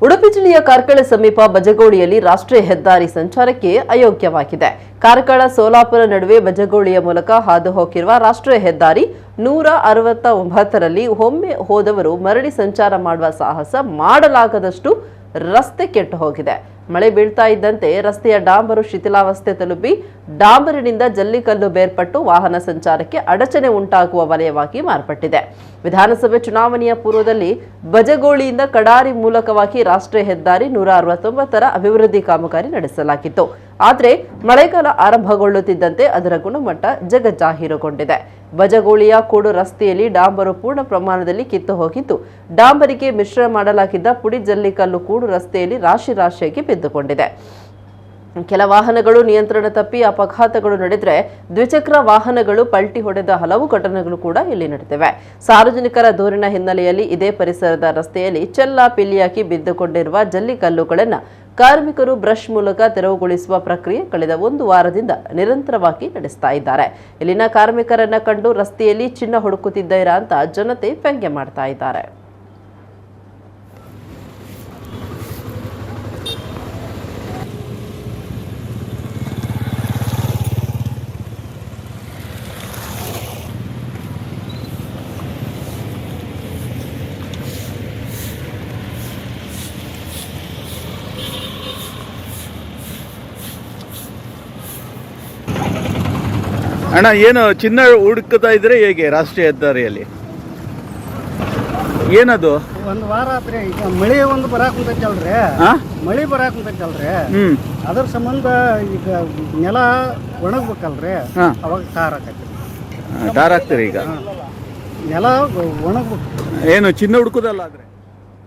ಉಡುಪಿ ಜಿಲ್ಲೆಯ ಕಾರ್ಕಳ ಸಮೀಪ ಬಜಗೋಳಿಯಲ್ಲಿ ರಾಷ್ಟ್ರೀಯ ಹೆದ್ದಾರಿ ಸಂಚಾರಕ್ಕೆ ಅಯೋಗ್ಯವಾಗಿದೆ. ಕಾರ್ಕಳ ಸೋಲಾಪುರ ನಡುವೆ ಬಜಗೋಳಿಯ ಮೂಲಕ ಹಾದು ಹೋಗಿರುವ ರಾಷ್ಟ್ರೀಯ ಹೆದ್ದಾರಿ 169ರಲ್ಲಿ ಒಮ್ಮೆ ಹೋದವರು ಮರಳಿ ಸಂಚಾರ ಮಾಡುವ ಸಾಹಸ ಮಾಡಲಾಗದಷ್ಟು ರಸ್ತೆ ಕೆಟ್ಟು ಹೋಗಿದೆ. ಮಳೆ ಬೀಳ್ತಾ ಇದ್ದಂತೆ ರಸ್ತೆಯ ಡಾಂಬರು ಶಿಥಿಲಾವಸ್ಥೆ ತಲುಪಿ ಡಾಂಬರಿನಿಂದ ಜಲ್ಲಿಕಲ್ಲು ಬೇರ್ಪಟ್ಟು ವಾಹನ ಸಂಚಾರಕ್ಕೆ ಅಡಚಣೆ ಉಂಟಾಗುವ ವಲಯವಾಗಿ ಮಾರ್ಪಟ್ಟಿದೆ. ವಿಧಾನಸಭೆ ಚುನಾವಣೆಯ ಪೂರ್ವದಲ್ಲಿ ಬಜಗೋಳಿಯಿಂದ ಕಡಾರಿ ಮೂಲಕವಾಗಿ ರಾಷ್ಟ್ರೀಯ ಹೆದ್ದಾರಿ 169ರ ಅಭಿವೃದ್ಧಿ ಕಾಮಗಾರಿ ನಡೆಸಲಾಗಿತ್ತು. ಆದರೆ ಮಳೆಗಾಲ ಆರಂಭಗೊಳ್ಳುತ್ತಿದ್ದಂತೆ ಅದರ ಗುಣಮಟ್ಟ ಜಗಜ್ಜಾಹೀರುಗೊಂಡಿದೆ. ಬಜಗೋಳಿಯ ಕೂಡು ರಸ್ತೆಯಲ್ಲಿ ಡಾಂಬರು ಪೂರ್ಣ ಪ್ರಮಾಣದಲ್ಲಿ ಕಿತ್ತು ಹೋಗಿದ್ದು, ಡಾಂಬರಿಗೆ ಮಿಶ್ರ ಮಾಡಲಾಗಿದ್ದ ಪುಡಿ ಜಲ್ಲಿಕಲ್ಲು ಕೂಡು ರಸ್ತೆಯಲ್ಲಿ ರಾಶಿಯಾಗಿ ಬಿದ್ದುಕೊಂಡಿದೆ. ಕೆಲ ವಾಹನಗಳು ನಿಯಂತ್ರಣ ತಪ್ಪಿ ಅಪಘಾತಗಳು ನಡೆದರೆ ದ್ವಿಚಕ್ರ ವಾಹನಗಳು ಪಲ್ಟಿ ಹೊಡೆದ ಹಲವು ಘಟನೆಗಳು ಕೂಡ ಇಲ್ಲಿ ನಡೆದಿವೆ. ಸಾರ್ವಜನಿಕರ ದೂರಿನ ಹಿನ್ನೆಲೆಯಲ್ಲಿ ಇದೇ ಪರಿಸರದ ರಸ್ತೆಯಲ್ಲಿ ಚೆಲ್ಲಾಪಿಲ್ಲಿಯಾಗಿ ಬಿದ್ದುಕೊಂಡಿರುವ ಜಲ್ಲಿಕಲ್ಲುಗಳನ್ನು ಕಾರ್ಮಿಕರು ಬ್ರಷ್ ಮೂಲಕ ತೆರವುಗೊಳಿಸುವ ಪ್ರಕ್ರಿಯೆ ಕಳೆದ 1 ವಾರದಿಂದ ನಿರಂತರವಾಗಿ ನಡೆಸ್ತಾ ಇದ್ದಾರೆ. ಇಲ್ಲಿನ ಕಾರ್ಮಿಕರನ್ನ ಕಂಡು ರಸ್ತೆಯಲ್ಲಿ ಚಿನ್ನ ಹುಡುಕುತ್ತಿದ್ದೀರಾ ಅಂತ ಜನತೆ ವ್ಯಂಗ್ಯ ಮಾಡ್ತಾ ಇದ್ದಾರೆ. ಅಣ್ಣ, ಏನು ಚಿನ್ನ ಹುಡುಕ್ತಾ ಇದ್ರೆ ಹೇಗೆ ರಾಷ್ಟ್ರೀಯ ಹೆದ್ದಾರಿಯಲ್ಲಿ? ಏನದು? 1 ವಾರ ಆತ್ರಿ. ಈಗ ಮಳೆ ಒಂದು ಬರಾಕುಂತೈತಲ್ರಿ, ಮಳೆ ಬರಾಕುಂತೈತಲ್ರಿ, ಅದ್ರ ಸಂಬಂಧ ಈಗ ನೆಲ ಒಣಗ್ಬೇಕಲ್ರಿ, ಅವಾಗ ಟಾರ್ ಆಕೈತಿ. ಟಾರ್ ಹಾಕ್ತೀರಿ ಈಗ? ನೆಲ ಒಣಗ್ಬೇಕು. ಏನು ಚಿನ್ನ ಹುಡುಕುದಲ್ಲ ಆದ್ರೆ